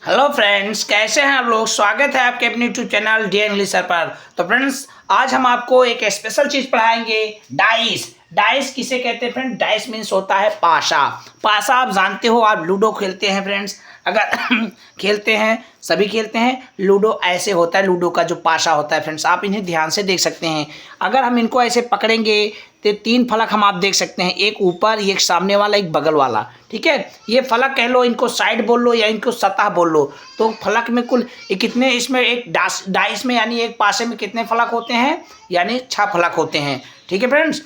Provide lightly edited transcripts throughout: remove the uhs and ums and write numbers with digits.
Hello friends, कैसे हैं आप लोग। स्वागत है आपके अपने YouTube channel D English sir पर। तो फ्रेंड्स, आज हम आपको एक स्पेशल चीज पढ़ाएंगे, डाइस। डाइस किसे कहते हैं फ्रेंड? डाइस मीन्स होता है पाशा। पाशा आप जानते हो, आप लूडो खेलते हैं फ्रेंड्स। अगर खेलते हैं, सभी खेलते हैं लूडो। ऐसे होता है लूडो का जो पाशा होता है फ्रेंड्स, आप इन्हें ध्यान से देख सकते हैं। अगर हम इनको ऐसे पकड़ेंगे तो तीन फलक हम आप देख सकते हैं, एक ऊपर, एक सामने वाला, एक बगल वाला। ठीक है, ये फलक कह लो, इनको साइड बोल लो या इनको सतह बोल लो। तो फलक में कुल कितने, इसमें एक डाइस में यानी एक पासे में कितने फलक होते हैं? यानी 6 फलक होते हैं। ठीक है फ्रेंड्स,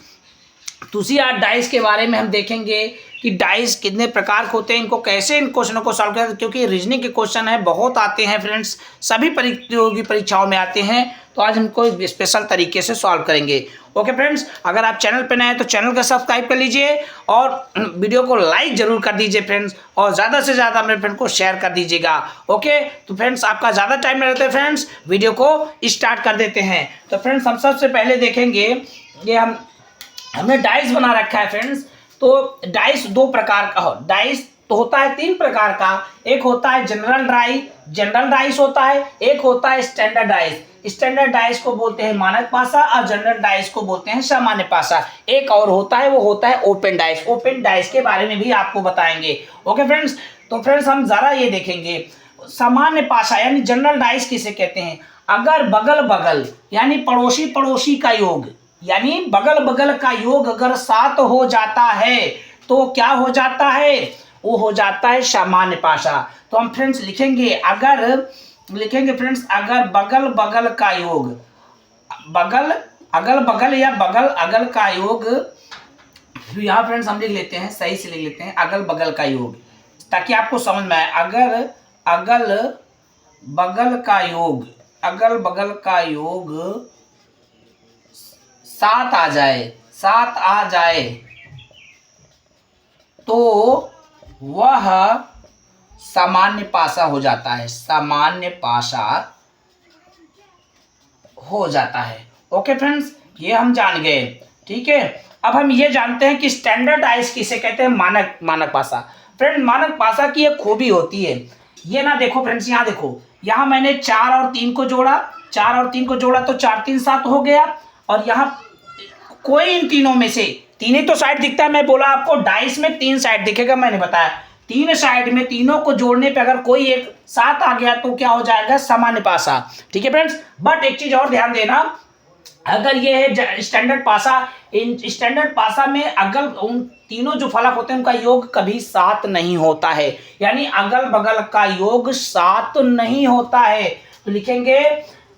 तो उसी आज डाइस के बारे में हम देखेंगे कि डाइस कितने प्रकार के होते हैं, इनको कैसे इन क्वेश्चनों को सॉल्व करें, क्योंकि रीजनिंग के क्वेश्चन है, बहुत आते हैं फ्रेंड्स, सभी प्रतियोगी परीक्षाओं में आते हैं। तो आज हमको स्पेशल तरीके से सॉल्व करेंगे। ओके फ्रेंड्स, अगर आप चैनल पर नए हैं तो चैनल को सब्सक्राइब कर लीजिए और वीडियो को लाइक जरूर कर दीजिए फ्रेंड्स, और ज़्यादा से ज़्यादा मेरे फ्रेंड को शेयर कर दीजिएगा। ओके, तो फ्रेंड्स आपका ज़्यादा टाइम नहीं रहता है फ्रेंड्स, वीडियो को स्टार्ट कर देते हैं। तो फ्रेंड्स, हम सबसे पहले देखेंगे ये हमने डाइस बना रखा है फ्रेंड्स। तो डाइस दो प्रकार का हो, डाइस तो होता है 3 प्रकार का। एक होता है जनरल डाइस होता है, एक होता है स्टैंडर्ड डाइस। स्टैंडर्ड डाइस को बोलते हैं मानक पासा और जनरल डाइस को बोलते हैं सामान्य पासा। एक और होता है, वो होता है ओपन डाइस। ओपन डाइस के बारे में भी आपको बताएंगे। ओके फ्रेंड्स, तो फ्रेंड्स हम जरा ये देखेंगे सामान्य पासा यानी जनरल डाइस किसे कहते हैं? अगर बगल बगल यानी पड़ोसी पड़ोसी का योग, यानी बगल बगल का योग अगर 7 हो जाता है तो क्या हो जाता है? वो हो जाता है सामान्य पासा। तो हम फ्रेंड्स लिखेंगे फ्रेंड्स, अगर बगल बगल का योग, अगल बगल या बगल अगल का योग, यहाँ फ्रेंड्स हम लिख लेते हैं, सही से लिख लेते हैं, अगल बगल का योग, ताकि आपको समझ में आए। अगर अगल बगल का योग, अगल बगल का योग 7 आ जाए तो वह सामान्य पासा हो जाता है, सामान्य पासा हो जाता है। ओके फ्रेंड्स, ये हम जान गए। ठीक है, अब हम ये जानते हैं कि स्टैंडर्ड डाइस किसे कहते हैं? मानक पासा। फ्रेंड, मानक पासा की एक खूबी होती है, ये ना देखो फ्रेंड्स, यहाँ देखो, यहाँ मैंने 4 और 3 को जोड़ा, 4 और 3 को जोड़ा तो 4 3 7 हो गया। और यहाँ कोई इन तीनों में से, तीन ही तो साइड दिखता है। मैं बोला आपको डाइस में 3 साइड दिखेगा, मैंने बताया 3 साइड में तीनों को जोड़ने पे अगर कोई एक 7 आ गया तो क्या हो जाएगा? सामान्य पासा। ठीक है फ्रेंड्स, बट एक चीज और ध्यान देना, अगर ये है स्टैंडर्ड पासा, इन स्टैंडर्ड पासा में अगल उन तीनों जो फलक होते हैं उनका योग कभी 7 नहीं होता है, यानी अगल बगल का योग 7 नहीं होता है। तो लिखेंगे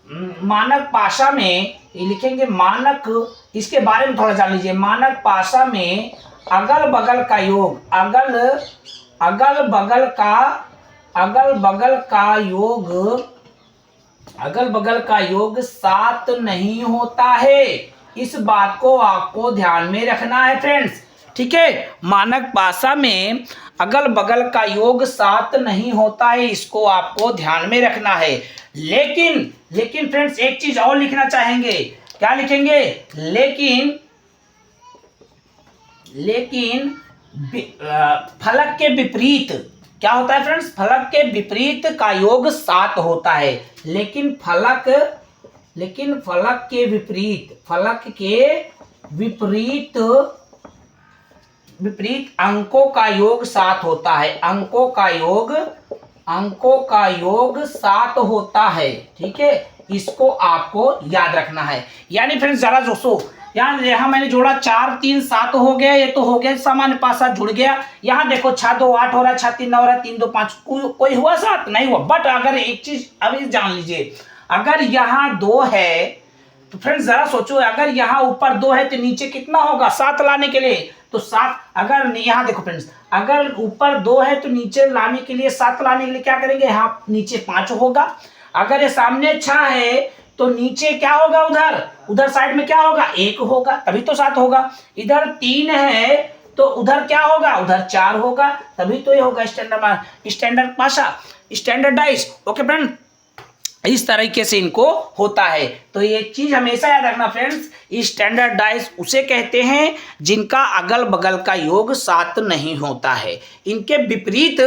मानक पासा में, लिखेंगे मानक, इसके बारे में थोड़ा जान लीजिए। मानक पासा में अगल बगल का योग, अगल बगल का योग 7 नहीं होता है। इस बात को आपको ध्यान में रखना है फ्रेंड्स। ठीक है, मानक पासा में अगल बगल का योग 7 नहीं होता है, इसको आपको ध्यान में रखना है। लेकिन फ्रेंड्स एक चीज और लिखना चाहेंगे, क्या लिखेंगे? लेकिन फलक के विपरीत क्या होता है फ्रेंड्स? फलक के विपरीत का योग 7 होता है। लेकिन फलक के विपरीत अंकों का योग 7 होता है। अंकों का योग 7 होता है। ठीक है, इसको आपको याद रखना है। यानी फ्रेंड्स जरा दोस्तों, यहाँ मैंने जोड़ा 4 3 7 हो गया, ये तो हो गया सामान्य पासा, जुड़ गया। यहाँ देखो 6 2 8 हो रहा है, 6 3 9 हो रहा है, 3 2 5, कोई हुआ 7 नहीं हुआ। बट अगर एक चीज अभी जान लीजिए, अगर यहाँ 2 है तो फ्रेंड्स जरा सोचो, अगर यहाँ ऊपर 2 है तो नीचे कितना होगा 7 लाने के लिए? तो 7, अगर यहाँ देखो फ्रेंड्स, अगर ऊपर 2 है तो नीचे लाने के लिए, 7 लाने के लिए क्या करेंगे? यहाँ नीचे 5 होगा। अगर ये सामने 6 है तो नीचे क्या होगा? उधर साइड में क्या होगा? 1 होगा, तभी तो 7 होगा। इधर 3 है तो उधर क्या होगा? उधर 4 होगा, तभी तो ये होगा स्टैंडर्ड पासा, स्टैंडर्ड डाइस। ओके फ्रेंड, इस तरीके से इनको होता है। तो ये चीज हमेशा याद रखना फ्रेंड्स, स्टैंडर्ड डाइस उसे कहते हैं जिनका अगल बगल का योग 7 नहीं होता है। इनके विपरीत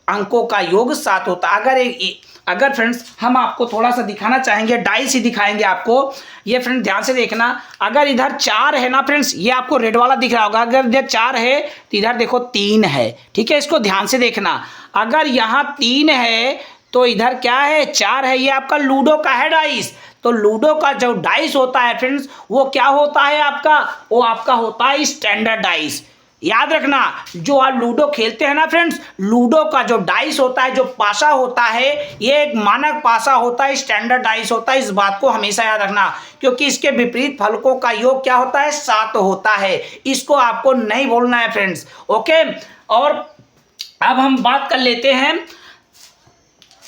अंकों का योग 7 होता है। अगर फ्रेंड्स हम आपको थोड़ा सा दिखाना चाहेंगे, डाइस ही दिखाएंगे आपको। ये फ्रेंड ध्यान से देखना, अगर इधर 4 है ना फ्रेंड्स, ये आपको रेड वाला दिख रहा होगा, अगर इधर 4 है तो इधर देखो 3 है, ठीक है, इसको ध्यान से देखना। अगर यहाँ 3 है तो इधर क्या है, 4 है, ये आपका लूडो का है डाइस। तो लूडो का जो डाइस होता है फ्रेंड्स, वो क्या होता है आपका, वो आपका होता है स्टैंडर्ड डाइस। याद रखना, जो आप लूडो खेलते हैं ना फ्रेंड्स, लूडो का जो डाइस होता है, जो पासा होता है, ये एक मानक पासा होता है, स्टैंडर्ड डाइस होता है। इस बात को हमेशा याद रखना, क्योंकि इसके विपरीत फलकों का योग क्या होता है, 7 होता है। इसको आपको नहीं भूलना है फ्रेंड्स, ओके। और अब हम बात कर लेते हैं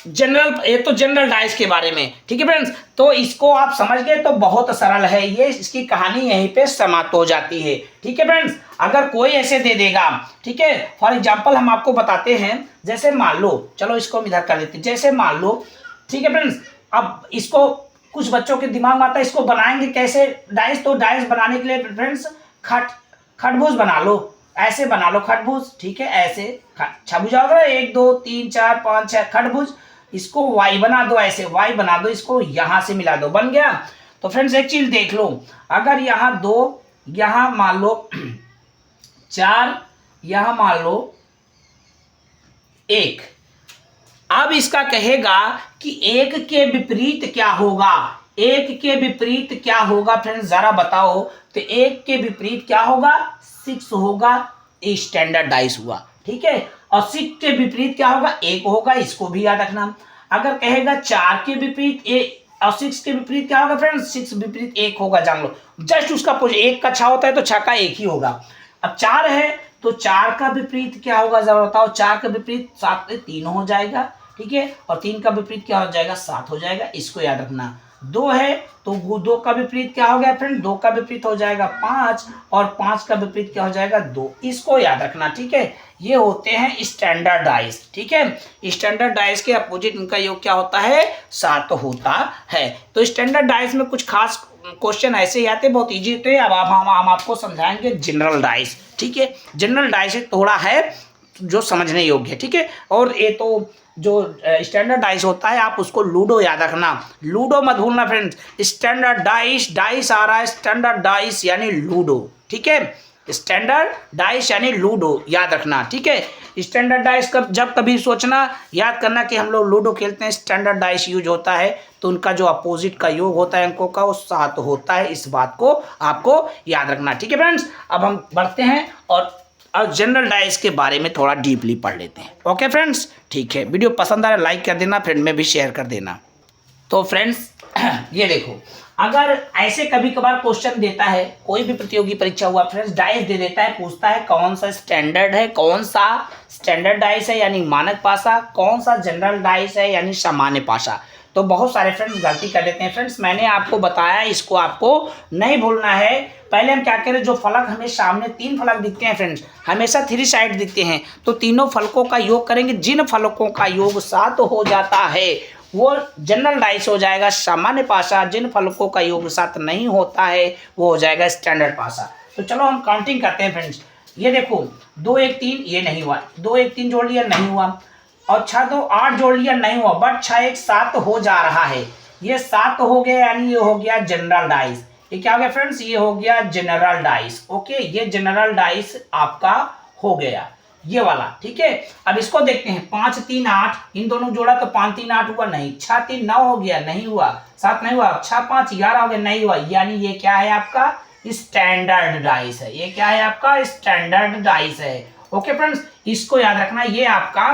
जनरल, ये तो जनरल डाइस के बारे में, ठीक है फ्रेंड्स। तो इसको आप समझ गए तो बहुत सरल है, ये इसकी कहानी यहीं पे समाप्त हो जाती है, ठीक है फ्रेंड्स। अगर कोई ऐसे दे देगा, ठीक है, फॉर एग्जांपल हम आपको बताते हैं, जैसे मान लो, चलो इसको हम इधर कर देते हैं, जैसे मान लो, ठीक है फ्रेंड्स। अब इसको कुछ बच्चों के दिमाग में आता है, इसको बनाएंगे कैसे डाइस, तो डाइस बनाने के लिए फ्रेंड्स खटभुज बना लो, ऐसे बना लो खटभुज, ठीक है, ऐसे छभुजा होगा, 1 2 3 4 5 6 खटभुज। इसको वाई बना दो, ऐसे वाई बना दो, इसको यहां से मिला दो, बन गया। तो फ्रेंड्स एक चीज देख लो, अगर यहाँ 2, यहां मान लो 4, यहां मान लो 1, अब इसका कहेगा कि 1 के विपरीत क्या होगा, 1 के विपरीत क्या होगा फ्रेंड्स, जरा बताओ। तो 1 के विपरीत क्या होगा, 6 होगा, स्टैंडर्ड डाइस हुआ, ठीक है। और 6 के विपरीत क्या होगा, 1 होगा, इसको भी याद रखना। अगर कहेगा 4 के विपरीत और 6 के विपरीत क्या होगा फ्रेंड्स, 6 विपरीत 1 होगा, जान लो। जस्ट उसका 1 का 6 होता है तो 6 का 1 ही होगा। अब 4 है तो 4 का विपरीत क्या होगा, जरा बताओ। 4 का विपरीत 7 से 3 हो जाएगा, ठीक है, और 3 का विपरीत क्या हो जाएगा, 7 हो जाएगा, इसको याद रखना। 2 है तो 2 का विपरीत क्या हो गया फ्रेंड, 2 का विपरीत हो जाएगा 5, और 5 का विपरीत क्या हो जाएगा, 2, इसको याद रखना, ठीक है। ये होते हैं स्टैंडर्ड डाइस, ठीक है। स्टैंडर्ड डाइस के अपोजिट इनका योग क्या होता है, 7 होता है। तो स्टैंडर्ड डाइस में कुछ खास क्वेश्चन ऐसे ही आते हैं, बहुत इजी होते हैं। अब हम आपको समझाएंगे जनरल डाइस, ठीक है। जनरल डाइस थोड़ा है जो समझने योग्य है, ठीक है। और ये तो जो स्टैंडर्ड डाइस होता है, आप उसको लूडो याद रखना, लूडो मत भूलना फ्रेंड्स। स्टैंडर्ड डाइस, डाइस आ रहा है स्टैंडर्ड डाइस यानी लूडो, ठीक है। स्टैंडर्ड डाइस यानी लूडो याद रखना, ठीक है। स्टैंडर्ड डाइस का जब कभी सोचना, याद करना कि हम लोग लूडो खेलते हैं, स्टैंडर्ड डाइस यूज होता है, तो उनका जो अपोजिट का योग होता है अंकों का, वो 7 होता है। इस बात को आपको याद रखना, ठीक है फ्रेंड्स। अब हम बढ़ते हैं और जनरल डाइस के बारे में थोड़ा डीपली पढ़ लेते हैं, ओके फ्रेंड्स, ठीक है। वीडियो पसंद आए लाइक कर देना, फ्रेंड में भी शेयर कर देना। तो फ्रेंड्स ये देखो, अगर ऐसे कभी कभार क्वेश्चन देता है, कोई भी प्रतियोगी परीक्षा हुआ फ्रेंड्स, डाइस दे देता है, पूछता है कौन सा स्टैंडर्ड है, कौन सा स्टैंडर्ड डाइस है यानी मानक पासा, कौन सा जनरल डाइस है यानी सामान्य पासा। तो बहुत सारे फ्रेंड्स गलती कर देते हैं फ्रेंड्स, मैंने आपको बताया, इसको आपको नहीं भूलना है। पहले हम क्या करें, जो फलक हमें सामने 3 फलक दिखते हैं फ्रेंड्स, हमेशा 3 साइड दिखते हैं, तो तीनों फलकों का योग करेंगे। जिन फलकों का योग 7 हो जाता है वो जनरल डाइस हो जाएगा सामान्य पासा, जिन फलकों का योग 7 नहीं होता है वो हो जाएगा स्टैंडर्ड पासा। तो चलो हम काउंटिंग करते हैं फ्रेंड्स। ये देखो 2 1 3, ये नहीं हुआ, 2 1 3 जोड़ लिया, नहीं हुआ, और 6 2 8 जोड़ लिया, नहीं हुआ, बट 6 1 7 हो जा रहा है, ये 7 हो गया, यानी ये हो गया जनरल डाइस। ये क्या हो गया फ्रेंड्स, ये हो गया जनरल डाइस, ओके, ये जनरल डाइस आपका हो गया, ये वाला, ठीक है। अब इसको देखते हैं, 5 3 8, इन दोनों जोड़ा तो 5 3 8 हुआ, नहीं, 6 3 9 हो गया, नहीं हुआ, 7 नहीं हुआ, 6 5 11 हो गया, नहीं हुआ, यानी ये क्या है आपका स्टैंडर्ड डाइस है। ये क्या है आपका स्टैंडर्ड डाइस है, ओके फ्रेंड्स, इसको याद रखना। ये आपका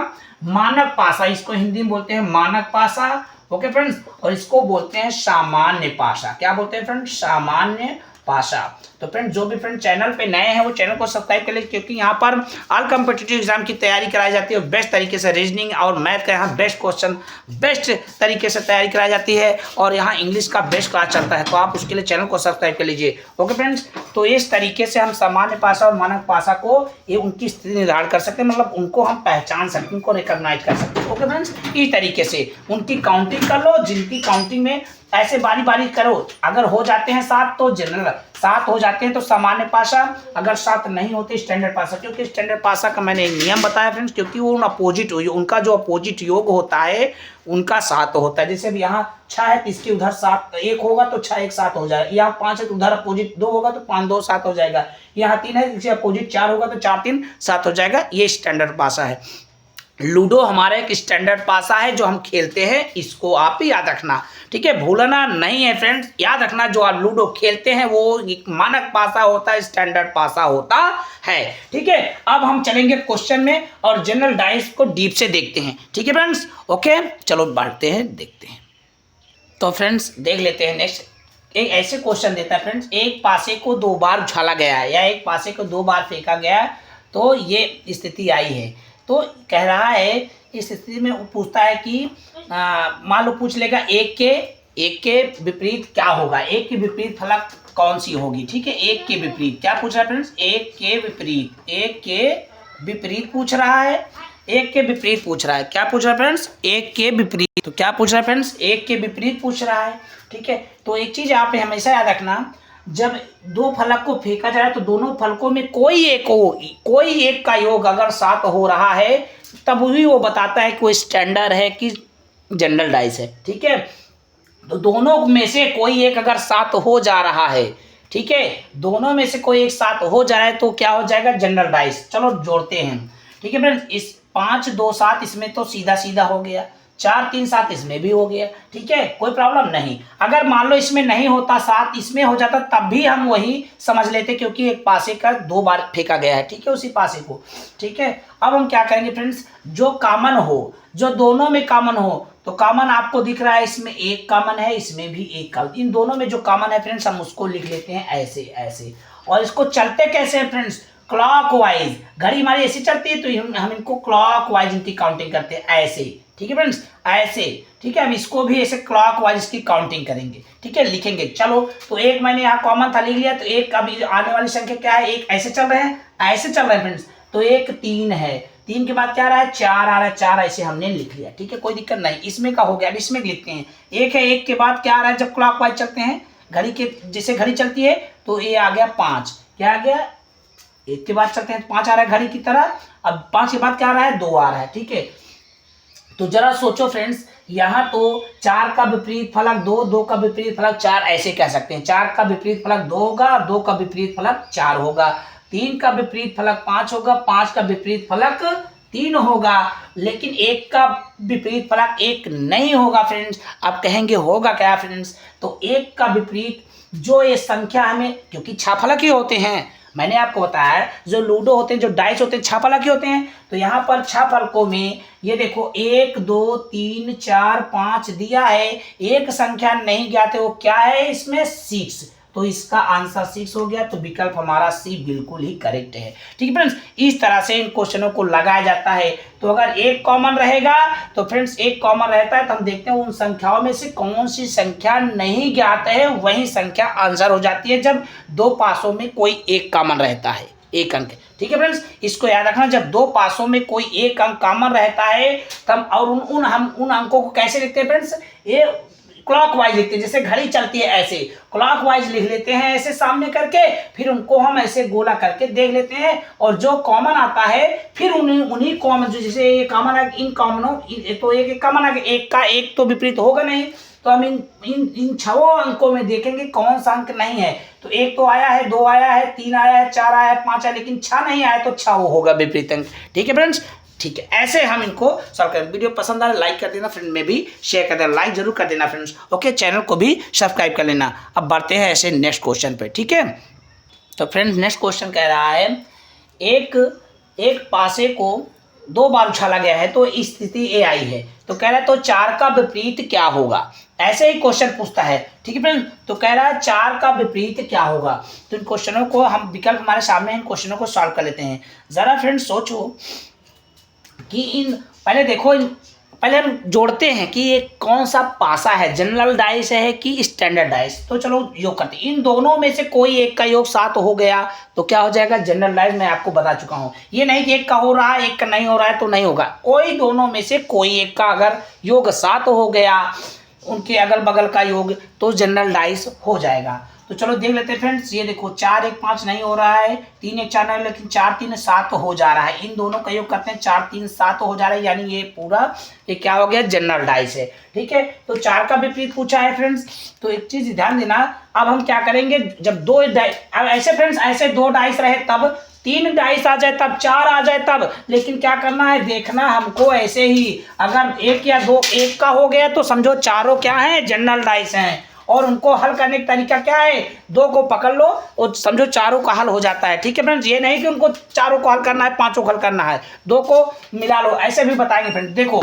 मानक पासा, इसको हिंदी में बोलते हैं मानक पासा, ओके फ्रेंड्स, और इसको बोलते हैं सामान्य पासा। क्या बोलते हैं फ्रेंड्स, सामान्य पासा। तो फ्रेंड जो भी फ्रेंड चैनल पे नए हैं वो चैनल को सब्सक्राइब कर लीजिए, क्योंकि यहाँ पर ऑल कॉम्पिटिटिव एग्जाम की तैयारी कराई जाती है, बेस्ट तरीके से रीजनिंग और मैथ का यहाँ बेस्ट क्वेश्चन बेस्ट तरीके से तैयारी कराई जाती है, और यहाँ इंग्लिश का बेस्ट क्लास चलता है, तो आप उसके लिए चैनल को सब्सक्राइब कर लीजिए, ओके फ्रेंड्स। तो इस तरीके से हम सामान्य पासा और मानक पासा को ये उनकी स्थिति निर्धारण कर सकते हैं, मतलब उनको हम पहचान सकते हैं, उनको रिकॉग्नाइज कर सकते हैं, ओके फ्रेंड्स। इस तरीके से उनकी काउंटिंग कर लो, जिनकी काउंटिंग में ऐसे बारी बारी करो, अगर हो जाते हैं 7 तो जनरल, 7 हो जाते हैं तो सामान्य पासा, अगर 7 नहीं होते स्टैंडर्ड पासा। क्योंकि स्टैंडर्ड पासा का मैंने एक नियम बताया फ्रेंड्स, क्योंकि वो अपोजिट, उनका जो अपोजिट योग होता है उनका 7 होता है। जैसे अब यहाँ 6 है तो इसके उधर 7 1 होगा तो 6 1 7 हो जाएगा। यहाँ 5 है तो उधर अपोजिट 2 होगा तो 5 2 7 हो जाएगा। यहाँ 3 है इसके अपोजिट 4 होगा तो 4 3 7 हो जाएगा। ये स्टैंडर्ड पासा है। लूडो हमारा एक स्टैंडर्ड पासा है जो हम खेलते हैं, इसको आप ही याद रखना, ठीक है, भूलना नहीं है फ्रेंड्स। याद रखना जो आप लूडो खेलते हैं वो एक मानक पासा होता है, स्टैंडर्ड पासा होता है, ठीक है। अब हम चलेंगे क्वेश्चन में और जनरल डाइस को डीप से देखते हैं, ठीक है फ्रेंड्स। ओके चलो बढ़ते हैं, देखते हैं। तो फ्रेंड्स देख लेते हैं नेक्स्ट। एक ऐसे क्वेश्चन देता है फ्रेंड्स, एक पासे को 2 बार उछाला गया है या एक पासे को 2 बार फेंका गया है तो ये स्थिति आई है। तो कह रहा है इस स्थिति में पूछता है कि मान लो पूछ लेगा एक के विपरीत क्या होगा, एक के विपरीत फलक कौन सी होगी, ठीक है। एक के विपरीत क्या पूछ रहा है फ्रेंड्स, एक के विपरीत पूछ रहा है, एक के विपरीत पूछ रहा है। क्या पूछ रहा है फ्रेंड्स, एक के विपरीत। तो क्या पूछ रहा है फ्रेंड्स, एक के विपरीत पूछ रहा है, ठीक है। तो एक चीज आप हमेशा याद रखना, जब 2 फलक को फेंका जाए तो दोनों फलकों में कोई एक का योग अगर 7 हो रहा है तब ही वो बताता है कि वो स्टैंडर्ड है कि जनरल डाइस है, ठीक है। तो दोनों में से कोई एक अगर 7 हो जा रहा है, ठीक है, दोनों में से कोई एक 7 हो जा रहा है तो क्या हो जाएगा, जनरल डाइस। चलो जोड़ते हैं, ठीक है फ्रेंड्स। इस 5 2 7 इसमें तो सीधा सीधा हो गया, 4 3 7 इसमें भी हो गया, ठीक है, कोई प्रॉब्लम नहीं। अगर मान लो इसमें नहीं होता 7 इसमें हो जाता तब भी हम वही समझ लेते, क्योंकि एक पासे का 2 बार फेंका गया है, ठीक है, उसी पासे को, ठीक है। अब हम क्या करेंगे फ्रेंड्स, जो कॉमन हो, जो दोनों में कॉमन हो, तो कॉमन आपको दिख रहा है इसमें एक कॉमन है, इसमें भी एक कॉमन, इन दोनों में जो कॉमन है फ्रेंड्स हम उसको लिख लेते हैं ऐसे ऐसे। और इसको चलते कैसे हैं फ्रेंड्स, क्लॉकवाइज। घड़ी हमारी ऐसी चलती है तो हम इनको क्लॉकवाइज इनकी काउंटिंग करते हैं ऐसे, ठीक है फ्रेंड्स, ऐसे, ठीक है। अब इसको भी ऐसे क्लॉकवाइज की काउंटिंग करेंगे, ठीक है, लिखेंगे। चलो तो एक मैंने यहाँ कॉमन था लिख लिया, तो एक अभी आने वाली संख्या क्या है, एक ऐसे चल रहे हैं, ऐसे चल रहे हैं फ्रेंड्स। तो एक 3 है, 3 के बाद क्या आ रहा है, 4 आ रहा है, 4 ऐसे हमने लिख लिया, ठीक है, कोई दिक्कत नहीं। इसमें का हो गया, अब इसमें लिखते हैं। एक है, एक के बाद क्या आ रहा है, जब क्लॉकवाइज चलते हैं घड़ी के, जैसे घड़ी चलती है तो ये आ गया 5, क्या आ गया, एक के बाद चलते हैं तो 5 आ रहा है घड़ी की तरह। अब 5 के बाद क्या आ रहा है, 2 आ रहा है, ठीक है। तो जरा सोचो फ्रेंड्स, यहाँ तो 4 का विपरीत फलक 2, 2 का विपरीत फलक 4, ऐसे कह सकते हैं। 4 का विपरीत फलक 2 होगा, 2 का विपरीत फलक 4 होगा, 3 का विपरीत फलक 5 होगा, 5 का विपरीत फलक 3 होगा, लेकिन 1 का विपरीत फलक 1 नहीं होगा फ्रेंड्स। आप कहेंगे होगा क्या फ्रेंड्स, तो 1 का विपरीत जो ये संख्या हमें, क्योंकि 6 फलक ही होते हैं, मैंने आपको बताया जो लूडो होते हैं, जो डाइस होते हैं 6 फलक ही होते हैं। तो यहाँ पर 6 फलकों में ये देखो 1 2 3 4 5 दिया है, एक संख्या नहीं ज्ञात है, वो क्या है इसमें, 6। तो इसका आंसर 6 हो गया। तो विकल्प हमारा सी बिल्कुल ही करेक्ट है, ठीक है फ्रेंड्स। इस तरह से इन क्वेश्चनों को लगाया जाता है। तो अगर एक कॉमन रहेगा तो फ्रेंड्स एक कॉमन रहता है तो हम देखते हैं उन संख्याओं में से कौन सी संख्या नहीं ज्ञात है, वही संख्या आंसर हो जाती है जब 2 पासों में कोई एक कॉमन रहता है, एक अंक, ठीक है फ्रेंड्स। इसको याद रखना, जब 2 पासों में कोई एक अंक कॉमन रहता है तब, और हम उन अंकों को कैसे लिखते हैं फ्रेंड्स, ये क्लॉकवाइज लिखते हैं, जैसे घड़ी चलती है ऐसे क्लॉकवाइज लिख लेते हैं ऐसे सामने करके, फिर उनको हम ऐसे गोला करके देख लेते हैं, और जो कॉमन आता है फिर उन्हीं कॉमन, जैसे ये कॉमन है, इन कॉमनों तो एक कॉमन है, एक का एक तो विपरीत होगा नहीं, तो हम इन 6 अंकों में देखेंगे कौन सा अंक नहीं है। तो 1 तो आया है, 2 आया है, 3 आया है, 4 आया है, 5 आया, लेकिन 6 नहीं आया, तो 6 वो होगा विपरीत अंक, ठीक है फ्रेंड्स, ठीक है। ऐसे हम इनको सॉल्व करें। वीडियो पसंद आए लाइक कर देना, फ्रेंड में भी शेयर कर देना, लाइक जरूर कर देना फ्रेंड्स, ओके। चैनल को भी सब्सक्राइब कर लेना। अब बढ़ते हैं ऐसे नेक्स्ट क्वेश्चन पे, ठीक है। तो फ्रेंड्स नेक्स्ट क्वेश्चन कह रहा है, एक पासे को 2 बार उछाला गया है तो स्थिति ए आई है। तो कह रहा है तो 4 का विपरीत क्या होगा, ऐसे ही क्वेश्चन पूछता है, ठीक है फ्रेंड। तो कह रहा है 4 का विपरीत क्या होगा। तो इन क्वेश्चनों को हम, विकल्प हमारे सामने, इन क्वेश्चनों को सॉल्व कर लेते हैं। जरा फ्रेंड्स सोचो कि पहले हम जोड़ते हैं कि ये कौन सा पासा है, जनरल डाइस है कि स्टैंडर्ड डाइस। तो चलो योग करते हैं। इन दोनों में से कोई एक का योग 7 हो गया तो क्या हो जाएगा, जनरल डाइस। मैं आपको बता चुका हूं, ये नहीं कि एक का हो रहा है एक का नहीं हो रहा है तो नहीं होगा, कोई दोनों में से कोई एक का अगर योग 7 हो गया, उनके अगल बगल का योग, तो जनरल डाइस हो जाएगा। तो चलो देख लेते हैं फ्रेंड्स। ये देखो 4 1 5 नहीं हो रहा है, 3 1 4 नहीं, लेकिन 4 3 7 हो जा रहा है। इन दोनों का योग करते हैं, 4 3 7 हो जा रहा है, यानी ये पूरा ये क्या हो गया, जनरल डाइस है। ठीक है, तो 4 का विपरीत पूछा है फ्रेंड्स। तो एक चीज ध्यान देना, अब हम क्या करेंगे, जब दो डाइस, अब ऐसे फ्रेंड्स ऐसे 2 डाइस रहे तब, 3 डाइस आ जाए तब, 4 आ जाए तब, लेकिन क्या करना है, देखना हमको ऐसे ही, अगर 1 या 2 1 का हो गया तो समझो चारों क्या है, जनरल डाइस हैं। और उनको हल करने का तरीका क्या है, 2 को पकड़ लो और समझो चारों का हल हो जाता है। ठीक है फ्रेंड्स, ये नहीं कि उनको चारों को हल करना है, 5 को हल करना है, 2 को मिला लो, ऐसे भी बताएंगे फ्रेंड्स। देखो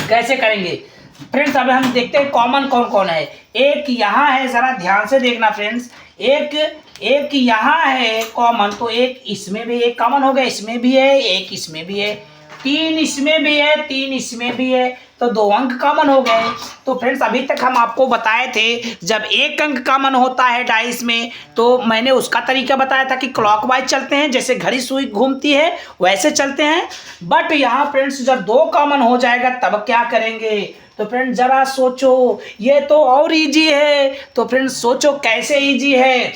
कैसे करेंगे फ्रेंड्स। अब हम देखते हैं कॉमन कौन कौन है। एक यहाँ है, जरा ध्यान से देखना फ्रेंड्स, एक यहाँ है कॉमन, तो एक इसमें भी एक कॉमन हो गया, इसमें भी है, एक इसमें भी है, 3 इसमें भी है, 3 इसमें भी है, तो 2 अंक कॉमन हो गए। तो फ्रेंड्स अभी तक हम आपको बताए थे, जब 1 अंक कॉमन होता है डाइस में, तो मैंने उसका तरीका बताया था कि क्लॉकवाइज चलते हैं, जैसे घड़ी सुई घूमती है वैसे चलते हैं। बट यहाँ फ्रेंड्स जब 2 कॉमन हो जाएगा तब क्या करेंगे, तो फ्रेंड्स जरा सोचो, ये तो और इजी है। तो फ्रेंड्स सोचो कैसे इजी है,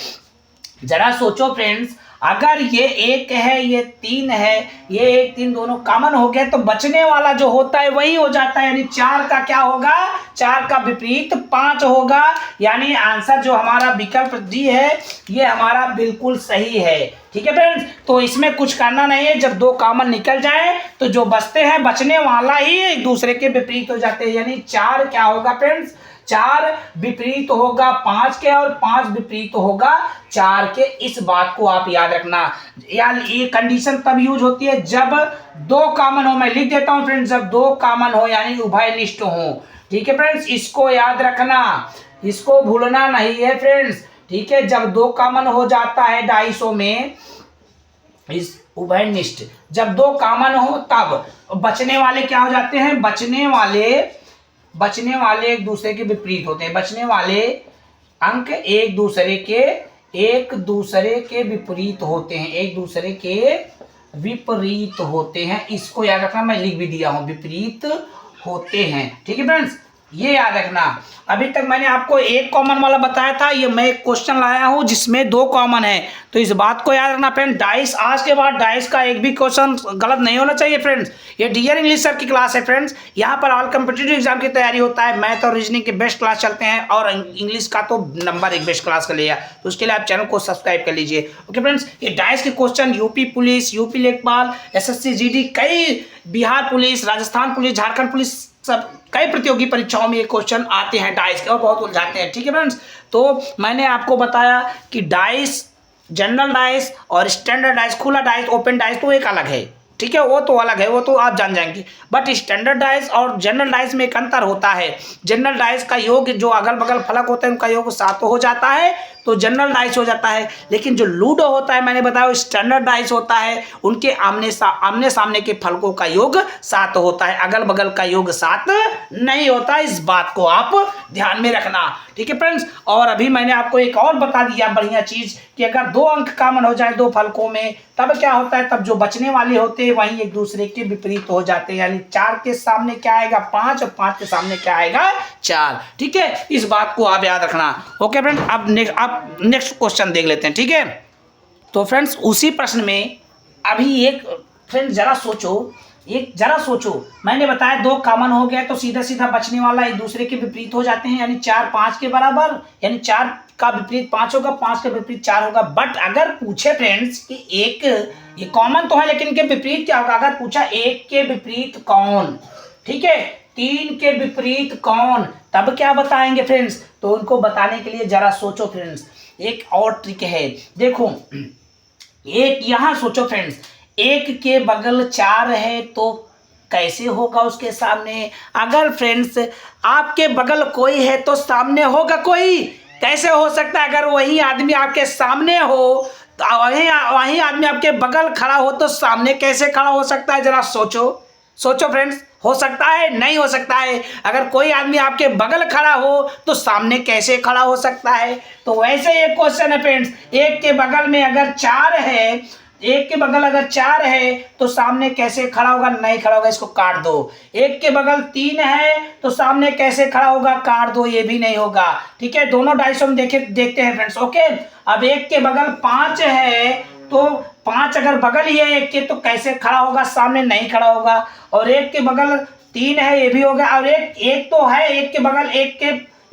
जरा सोचो फ्रेंड्स। अगर ये 1 है, ये 3 है, ये 1 3 दोनों कॉमन हो गए, तो बचने वाला जो होता है वही हो जाता है, यानी 4 का क्या होगा, 4 का विपरीत 5 होगा। यानी आंसर जो हमारा विकल्प डी है ये हमारा बिल्कुल सही है। ठीक है फ्रेंड्स, तो इसमें कुछ करना नहीं है, जब 2 कॉमन निकल जाए तो जो बचते हैं, बचने वाला ही एक दूसरे के विपरीत हो जाते हैं। यानी 4 क्या होगा फ्रेंड्स, 4 विपरीत होगा 5 के, और 5 विपरीत होगा 4 के। इस बात को आप याद रखना। यार ये कंडीशन तब यूज होती है जब 2 कॉमन हो, मैं लिख देता हूं फ्रेंड्स, जब 2 कॉमन हो यानी उभयनिष्ठ हो। ठीक है फ्रेंड्स, इसको याद रखना, इसको भूलना नहीं है फ्रेंड्स। ठीक है, जब 2 कॉमन हो जाता है डाइसों में, इस उभयनिष्ठ, जब 2 कॉमन हो तब बचने वाले क्या हो जाते हैं, बचने वाले एक दूसरे के विपरीत होते हैं। बचने वाले अंक एक दूसरे के विपरीत होते हैं, एक दूसरे के विपरीत होते हैं। इसको याद रखना, मैं लिख भी दिया हूं, विपरीत होते हैं। ठीक है फ्रेंड्स, ये याद रखना। अभी तक मैंने आपको 1 कॉमन वाला बताया था, ये मैं एक क्वेश्चन लाया हूं जिसमें 2 कॉमन है, तो इस बात को याद रखना फ्रेंड। डाइस, आज के बाद डाइस का एक भी क्वेश्चन गलत नहीं होना चाहिए फ्रेंड्स। ये डियर इंग्लिश सर की क्लास है फ्रेंड्स, यहाँ पर ऑल कॉम्पिटिटिव एग्जाम की तैयारी होता है, मैथ और रीजनिंग के बेस्ट क्लास चलते हैं, और इंग्लिश का तो नंबर 1 बेस्ट क्लास का लिया, तो उसके लिए आप चैनल को सब्सक्राइब कर लीजिए। ओके फ्रेंड्स, ये डाइस के क्वेश्चन यूपी पुलिस, यूपी लेखपाल, SSC GD, कई Bihar police, Rajasthan police, Jharkhand police, सब कई प्रतियोगी परीक्षाओं में ये क्वेश्चन आते हैं डाइस के, और बहुत उलझाते हैं। ठीक है फ्रेंड्स, तो मैंने आपको बताया कि डाइस, जनरल डाइस और स्टैंडर्ड डाइस, खुला डाइस, ओपन डाइस तो एक अलग है। ठीक है, वो तो अलग है, वो तो आप जान जाएंगे। बट स्टैंडर्ड डाइस और जनरल डाइस में एक अंतर होता है। जनरल डाइस का योग, जो अगल बगल फलक होते हैं उनका योग 7 हो जाता है, तो जनरल डाइस हो जाता है। लेकिन जो लूडो होता है, मैंने बताया स्टैंडर्ड डाइस होता है, उनके आमने सामने के फलकों का योग 7 होता है, अगल बगल का योग 7 नहीं होता। इस बात को आप ध्यान में रखना। ठीक है फ्रेंड्स, और अभी मैंने आपको एक और बता दिया बढ़िया चीज, कि अगर 2 अंक कॉमन हो जाए 2 फलकों में, तब क्या होता है, तब जो बचने वाले होते हैं वही एक दूसरे के विपरीत हो जाते हैं। यानी 4 के सामने क्या आएगा, 5, और 5 के सामने क्या आएगा, 4। ठीक है, इस बात को आप याद रखना। ओके फ्रेंड, अब नेक्स्ट क्वेश्चन देख लेते हैं। ठीक है, तो फ्रेंड्स उसी प्रश्न में अभी एक फ्रेंड जरा सोचो, मैंने बताया 2 कॉमन हो गया तो सीधा सीधा बचने वाला एक दूसरे के विपरीत हो जाते हैं, यानी 4 5 के बराबर, यानी 4 का विपरीत 5 होगा, 5 का विपरीत 4 होगा। बट अगर पूछे फ्रेंड्स कि एक, ये कॉमन तो है लेकिन इनके विपरीत क्या होगा, अगर पूछा 1 के विपरीत कौन, ठीक है, 3 के विपरीत कौन, तब क्या बताएंगे फ्रेंड्स। तो उनको बताने के लिए जरा सोचो फ्रेंड्स, एक और ट्रिक है। देखो, एक यहां सोचो फ्रेंड्स, 1 के बगल 4 है तो कैसे होगा उसके सामने। अगर फ्रेंड्स आपके बगल कोई है तो सामने होगा कोई, कैसे हो सकता है। अगर वही आदमी आपके सामने हो, तो वही आदमी आपके बगल खड़ा हो तो सामने कैसे खड़ा हो सकता है, जरा सोचो फ्रेंड्स। हो सकता है, नहीं हो सकता है। अगर कोई आदमी आपके बगल खड़ा हो तो सामने कैसे खड़ा हो सकता है। तो वैसे एक क्वेश्चन है फ्रेंड्स, 1 के बगल में अगर 4 है एक के बगल अगर 4 है तो सामने कैसे खड़ा होगा, नहीं खड़ा होगा, इसको काट दो। एक के बगल 3 है तो सामने कैसे खड़ा होगा, काट दो, ये भी नहीं होगा। ठीक है, दोनों डाइस हम देखते हैं फ्रेंड्स। ओके, अब एक के बगल 5 है तो 5 अगर बगल ही है एक के तो कैसे खड़ा होगा, सामने नहीं खड़ा होगा। और एक के बगल 3 है, ये भी हो गया। और एक तो है एक के बगल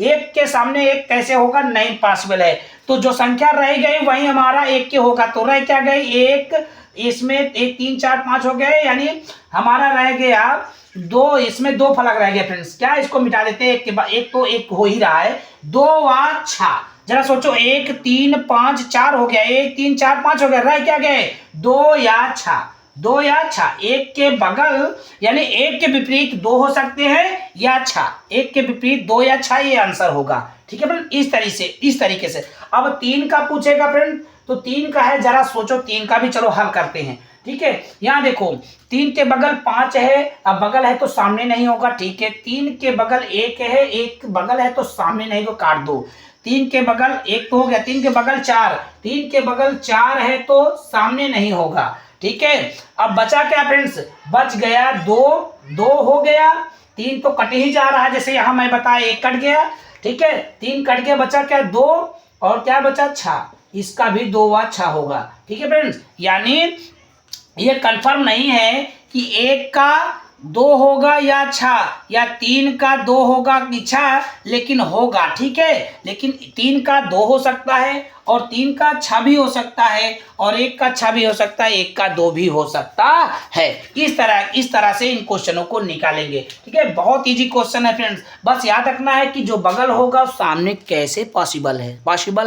एक के सामने एक कैसे होगा, नहीं पॉसिबल है। तो जो संख्या रह गई वही हमारा एक के होगा। तो रह क्या गई, एक, इसमें 1 3 4 5 हो गए, यानी हमारा रह गया 2, इसमें 2 फलक रह गया फ्रेंड्स। क्या, इसको मिटा देते हैं, एक के बाद एक तो एक हो ही रहा है, 2 व 6। जरा सोचो, 1 3 5 4 हो गया, 1 3 4 5 हो गया, रह क्या गए, 2 या 6, 2 या 6। एक के बगल यानी एक के विपरीत 2 हो सकते हैं या 6, एक के विपरीत 2 या 6, ये आंसर होगा। ठीक है फ्रेंड, इस तरीके से। अब 3 का पूछेगा फ्रेंड, तो 3 का है, जरा सोचो 3 का भी, चलो हल करते हैं। ठीक है, यहाँ देखो 3 के बगल 5 है, अब बगल है तो सामने नहीं होगा। ठीक है, 3 के बगल 1 है, एक बगल है तो सामने नहीं, तो काट दो। 3 के बगल 1 तो हो गया, 3 के बगल 4, 3 के बगल 4 है तो सामने नहीं होगा। ठीक है, अब बचा क्या फ्रेंड्स, बच गया 2, 2 हो गया, 3 तो कट ही जा रहा है, जैसे यहां मैं बताया 1 कट गया। ठीक है, 3 कट गया, बचा क्या 2, और क्या बचा 6, इसका भी 2 व 6 होगा। ठीक है फ्रेंड्स, यानी ये कंफर्म नहीं है कि 1 का 2 होगा या 6, या 3 का 2 होगा कि 6, लेकिन होगा। ठीक है, लेकिन 3 का 2 हो सकता है, और 3 का 6 भी हो सकता है, और 1 का 6 भी हो सकता है, 1 का 2 भी हो सकता है। इस तरह से इन क्वेश्चनों को निकालेंगे। ठीक है, बहुत इजी क्वेश्चन है फ्रेंड्स। बस याद रखना है कि जो बगल होगा सामने कैसे पॉसिबल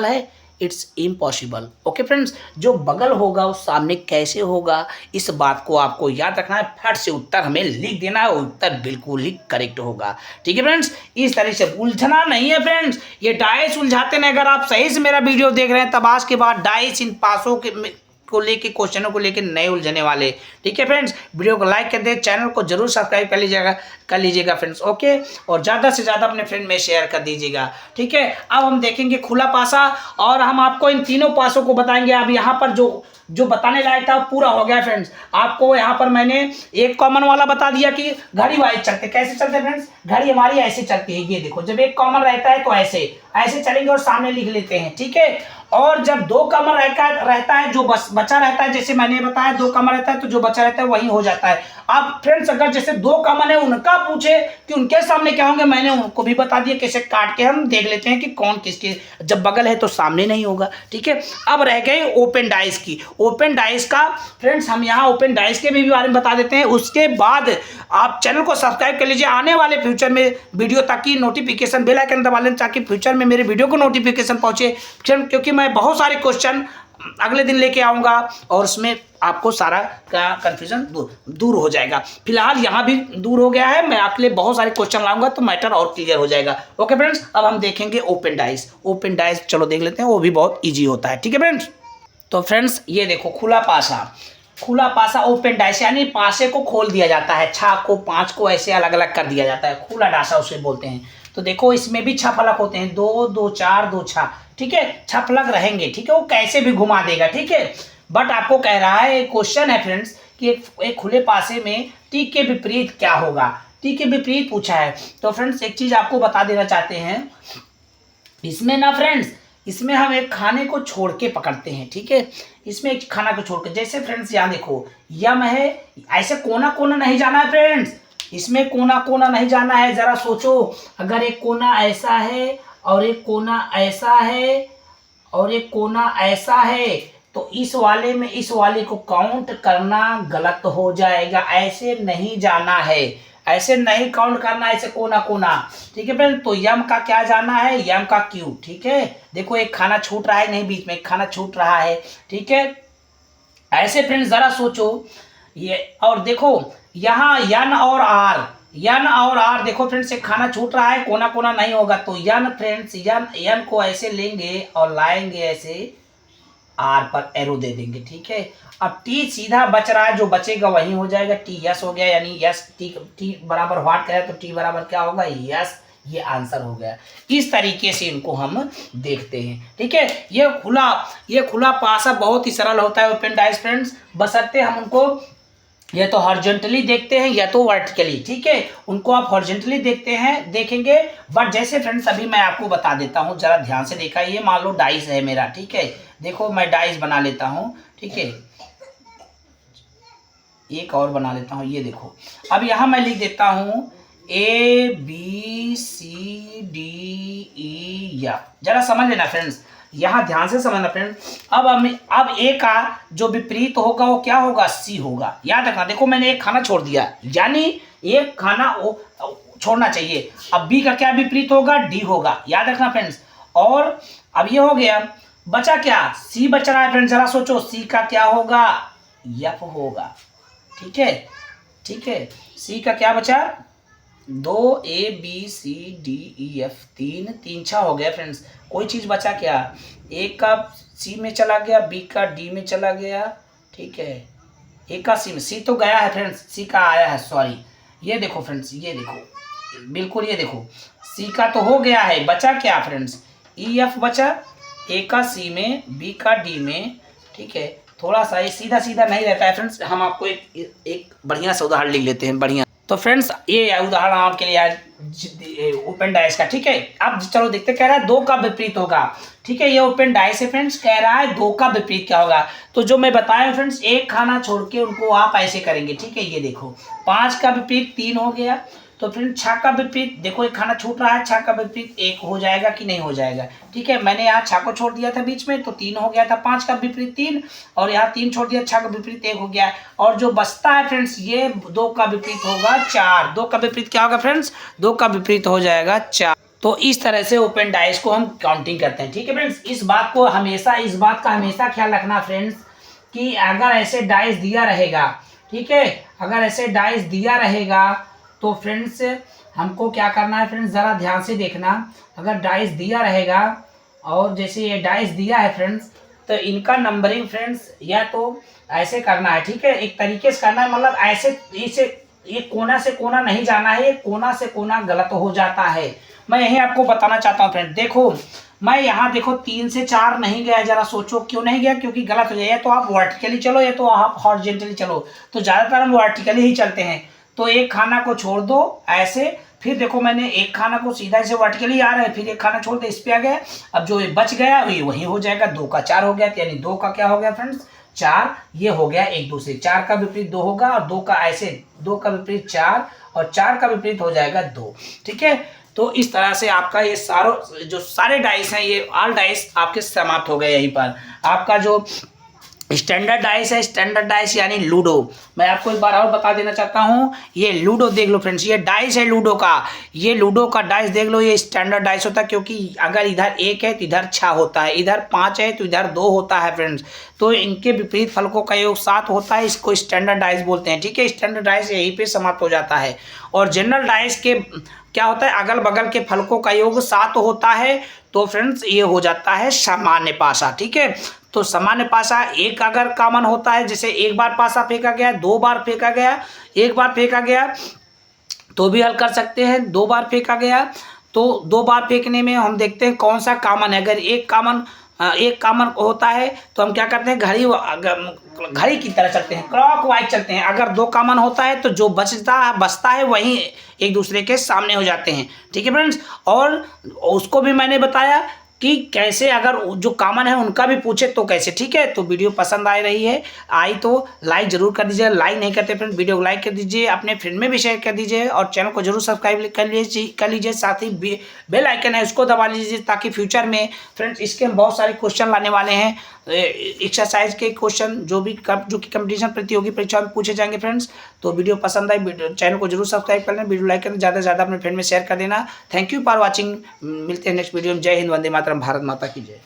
है, इट्स इम्पॉसिबल। ओके फ्रेंड्स, जो बगल होगा उस सामने कैसे होगा, इस बात को आपको याद रखना है। फट से उत्तर हमें लिख देना है, उत्तर बिल्कुल ही करेक्ट होगा। ठीक है फ्रेंड्स, इस तरह से उलझना नहीं है फ्रेंड्स। ये डाइस उलझाते नहीं, अगर आप सही से मेरा वीडियो देख रहे हैं तब आज के बाद डाइस इन पासों को लेके, क्वेश्चनों को लेके नहीं उलझने वाले। ठीक है फ्रेंड्स, वीडियो को लाइक कर दे, चैनल को जरूर सब्सक्राइब कर लीजिएगा फ्रेंड्स। ओके, और ज़्यादा से ज़्यादा अपने फ्रेंड में शेयर कर दीजिएगा। ठीक है, अब हम देखेंगे खुला पासा, और हम आपको इन तीनों पासों को बताएंगे। अब यहाँ पर जो बताने लायक था पूरा हो गया फ्रेंड्स। आपको यहाँ पर मैंने एक कॉमन वाला बता दिया कि घड़ी वाइज चलते, कैसे चलते फ्रेंड्स, घड़ी हमारी ऐसे चलती है। ये देखो, जब एक कॉमन रहता है तो ऐसे चलेंगे और सामने लिख लेते हैं। ठीक है, और जब 2 कॉमन रहता है, जो बचा रहता है, जैसे मैंने बताया 2 कॉमन रहता है तो जो बचा रहता है वही हो जाता है। अब फ्रेंड्स, अगर जैसे 2 कॉमन है उनका पूछे कि उनके सामने क्या होंगे, मैंने उनको भी बता दिया, कैसे काट के हम देख लेते हैं कि कौन किसके, जब बगल है तो सामने नहीं होगा। ठीक है, अब रह गई ओपन डाइस की। ओपन डाइस का फ्रेंड्स, हम यहाँ ओपन डाइस के भी बारे में बता देते हैं। उसके बाद आप चैनल को सब्सक्राइब कर लीजिए आने वाले फ्यूचर में वीडियो, ताकि नोटिफिकेशन बेल आइकन दबा लें, ताकि फ्यूचर में मेरे वीडियो को नोटिफिकेशन पहुंचे। क्योंकि मैं बहुत सारे क्वेश्चन अगले दिन लेके आऊँगा, और उसमें आपको सारा का कन्फ्यूजन दूर हो जाएगा। फिलहाल यहाँ भी दूर हो गया है, मैं आपके लिए बहुत सारे क्वेश्चन लाऊंगा तो मैटर और क्लियर हो जाएगा। ओके फ्रेंड्स, अब हम देखेंगे ओपन डाइस। चलो देख लेते हैं, वो भी बहुत ईजी होता है। ठीक है फ्रेंड्स, तो फ्रेंड्स ये देखो, खुला पासा ओपन डाइस, यानी पासे को खोल दिया जाता है, 6 को 5 को ऐसे अलग अलग कर दिया जाता है, खुला डासा उसे बोलते हैं। तो देखो, इसमें भी 6 फलक होते हैं, 2 2 4 2 6। ठीक है, 6 फलक रहेंगे। ठीक है, वो कैसे भी घुमा देगा। ठीक है, बट आपको कह रहा है, एक क्वेश्चन है फ्रेंड्स कि एक खुले पासे में टी के विपरीत क्या होगा, टी के विपरीत पूछा है। तो फ्रेंड्स, एक चीज आपको बता देना चाहते हैं, इसमें ना फ्रेंड्स, इसमें हम एक खाने को छोड़ के पकड़ते हैं। ठीक है, इसमें एक खाना को छोड़ के, जैसे फ्रेंड्स यहाँ देखो, यम है, ऐसे कोना कोना नहीं जाना है फ्रेंड्स, इसमें कोना कोना नहीं जाना है। जरा सोचो, अगर एक कोना ऐसा है और एक कोना ऐसा है और एक कोना ऐसा है, तो इस वाले को काउंट करना गलत हो जाएगा। ऐसे नहीं जाना है, ऐसे नहीं काउंट करना, ऐसे कोना कोना। ठीक है फ्रेंड, तो यम का क्या जाना है, यम का क्यू। ठीक है, देखो एक खाना छूट रहा है, नहीं बीच में एक खाना छूट रहा है। ठीक है, ऐसे फ्रेंड्स जरा सोचो ये, और देखो यहाँ यन और आर, देखो फ्रेंड्स एक खाना छूट रहा है, कोना कोना नहीं होगा, तो यन फ्रेंड्स, यन को ऐसे लेंगे और लाएंगे ऐसे, आर पर एरो दे देंगे। ठीक है, अब टी सीधा बच रहा है, जो बचेगा वही हो जाएगा। टी यस हो गया, यानी यस टी बराबर व्हाट कहे तो टी बराबर क्या होगा, यस ये आंसर हो गया। इस तरीके से इनको हम देखते हैं, ठीक है। ये खुला पासा बहुत ही सरल होता है ओपन डाइस फ्रेंड्स, बशर्ते हम उनको या तो हॉरिजॉन्टली देखते हैं या तो वर्टिकली, ठीक है। उनको आप हॉरिजॉन्टली देखेंगे, बट जैसे फ्रेंड्स अभी मैं आपको बता देता हूँ, जरा ध्यान से देखा। ये मान लो डाइस है मेरा, ठीक है। देखो मैं डाइस बना लेता हूँ, ठीक है। एक और बना लेता हूँ, ये देखो। अब यहाँ मैं लिख देता हूँ ABCDE। जरा समझ लेना फ्रेंड्स, यहाँ ध्यान से समझना फ्रेंड्स। अब ए का जो विपरीत होगा वो क्या होगा, सी होगा। याद रखना, देखो मैंने एक खाना छोड़ दिया, यानी एक खाना छोड़ना चाहिए। अब बी का क्या विपरीत होगा, डी होगा, याद रखना फ्रेंड्स। और अब ये हो गया, बचा क्या, सी बच रहा है फ्रेंड्स। जरा सोचो सी का क्या होगा, एफ होगा, ठीक है, ठीक है। सी का क्या बचा, 2 ABCDEF, 3 6 हो गया फ्रेंड्स। कोई चीज़ बचा क्या, एक का सी में चला गया, बी का डी में चला गया, ठीक है। एक का सी में, सी तो गया है फ्रेंड्स, सी का आया है, सॉरी। ये देखो फ्रेंड्स, ये देखो बिल्कुल, ये देखो सी का तो हो गया है, बचा क्या फ्रेंड्स, EF बचा, ए का सी में, बी का डी में, ठीक है। थोड़ा सा ये सीधा सीधा नहीं रहता है फ्रेंड्स, हम आपको एक बढ़िया सा उदाहरण लिख लेते हैं, बढ़िया। तो फ्रेंड्स ये उदाहरण आपके लिए ओपन डाइस का, ठीक है। अब चलो देखते, कह रहा है 2 का विपरीत होगा, ठीक है। ये ओपन डाइस है फ्रेंड्स, कह रहा है 2 का विपरीत क्या होगा। तो जो मैं बताया फ्रेंड्स, एक खाना छोड़ के उनको आप ऐसे करेंगे, ठीक है। ये देखो 5 का विपरीत 3 हो गया। तो फ्रेंड्स 6 का विपरीत, देखो एक खाना छूट रहा है, 6 का विपरीत 1 हो जाएगा कि नहीं हो जाएगा, ठीक है। मैंने यहाँ 6 को छोड़ दिया था बीच में, तो 3 हो गया था। 5 का विपरीत 3, और यहाँ 3 छोड़ दिया, 6 का विपरीत 1 हो गया। और जो बचता है फ्रेंड्स, ये 2 का विपरीत होगा 4। 2 का विपरीत क्या होगा फ्रेंड्स, 2 का विपरीत हो जाएगा 4। तो इस तरह से ओपन डाइस को हम काउंटिंग करते हैं, ठीक है फ्रेंड्स। इस बात का हमेशा ख्याल रखना फ्रेंड्स, कि अगर ऐसे डाइस दिया रहेगा, ठीक है, अगर ऐसे डाइस दिया रहेगा तो फ्रेंड्स हमको क्या करना है फ्रेंड्स, ज़रा ध्यान से देखना। अगर डाइस दिया रहेगा, और जैसे ये डाइस दिया है फ्रेंड्स, तो इनका नंबरिंग फ्रेंड्स या तो ऐसे करना है, ठीक है, एक तरीके से करना है, मतलब ऐसे इसे ये कोना से कोना नहीं जाना है, ये कोना से कोना गलत हो जाता है। मैं यही आपको बताना चाहता हूँ फ्रेंड। देखो मैं यहाँ देखो 3 से 4 नहीं गया, जरा सोचो क्यों नहीं गया, क्योंकि गलत हो जाए। या तो आप वर्टिकली चलो या तो आप हॉरिजॉन्टली चलो, तो ज़्यादातर हम वर्टिकली ही चलते हैं। तो एक खाना को छोड़ दो ऐसे, फिर देखो मैंने एक खाना को सीधा से वर्टिकली आ रहा है, फिर एक खाना छोड़ दे, इस पे आ गया। अब जो बच गया वही हो जाएगा, 2 का 4 हो गया, यानी 2 का क्या हो गया फ्रेंड्स 4। ये हो गया एक दूसरे, 4 का विपरीत 2 होगा, और 2 का ऐसे, 2 का विपरीत 4 और 4 का विपरीत हो जाएगा 2, ठीक है। तो इस तरह से आपका ये जो सारे डाइस हैं, ये ऑल डाइस आपके समाप्त हो गए। यहीं पर आपका जो स्टैंडर्ड डाइस है, स्टैंडर्ड डाइस यानी लूडो, मैं आपको एक बार और बता देना चाहता हूँ। ये लूडो देख लो फ्रेंड्स, ये डाइस है लूडो का, ये लूडो का डाइस देख लो, ये स्टैंडर्ड डाइस होता है, क्योंकि अगर इधर 1 है तो इधर 6 होता है, इधर 5 है तो इधर 2 होता है फ्रेंड्स। तो इनके विपरीत फलकों का योग 7 होता है, इसको स्टैंडर्ड डाइस बोलते हैं, ठीक है। स्टैंडर्ड डाइस यहीं पे समाप्त हो जाता है। और जनरल डाइस के क्या होता है, अगल बगल के फलकों का योग 7 होता है, तो फ्रेंड्स ये हो जाता है सामान्य पासा, ठीक है। तो सामान्य पासा एक अगर कॉमन होता है, जैसे एक बार पासा फेंका गया, 2 बार फेंका गया, एक बार फेंका गया तो भी हल कर सकते हैं, 2 बार फेंका गया तो 2 बार फेंकने में हम देखते हैं कौन सा कॉमन है। अगर एक कॉमन होता है तो हम क्या करते हैं, घड़ी की तरह चलते हैं, क्लॉक वाइज चलते हैं। अगर 2 कॉमन होता है तो जो बचता है वही एक दूसरे के सामने हो जाते हैं, ठीक है फ्रेंड्स। और उसको भी मैंने बताया कि कैसे, अगर जो कॉमन है उनका भी पूछे तो कैसे, ठीक है। तो वीडियो पसंद आई तो लाइक जरूर कर दीजिए, लाइक नहीं करते फ्रेंड वीडियो को लाइक कर दीजिए, अपने फ्रेंड में भी शेयर कर दीजिए, और चैनल को जरूर सब्सक्राइब कर लीजिए। साथ ही बेल आइकन है उसको दबा लीजिए, ताकि फ्यूचर में फ्रेंड्स इसके हम बहुत सारे क्वेश्चन लाने वाले हैं, एक्सरसाइज के क्वेश्चन जो कि कंपटीशन प्रतियोगी परीक्षा में पूछे जाएंगे फ्रेंड्स। तो वीडियो पसंद आई, चैनल को जरूर सब्सक्राइब कर लेना, वीडियो लाइक करना, ज़्यादा से ज़्यादा अपने फ्रेंड में शेयर कर देना। थैंक यू फॉर वॉचिंग, मिलते हैं नेक्स्ट वीडियो में। जय हिंद, वंदे मातरम, भारत माता की जय।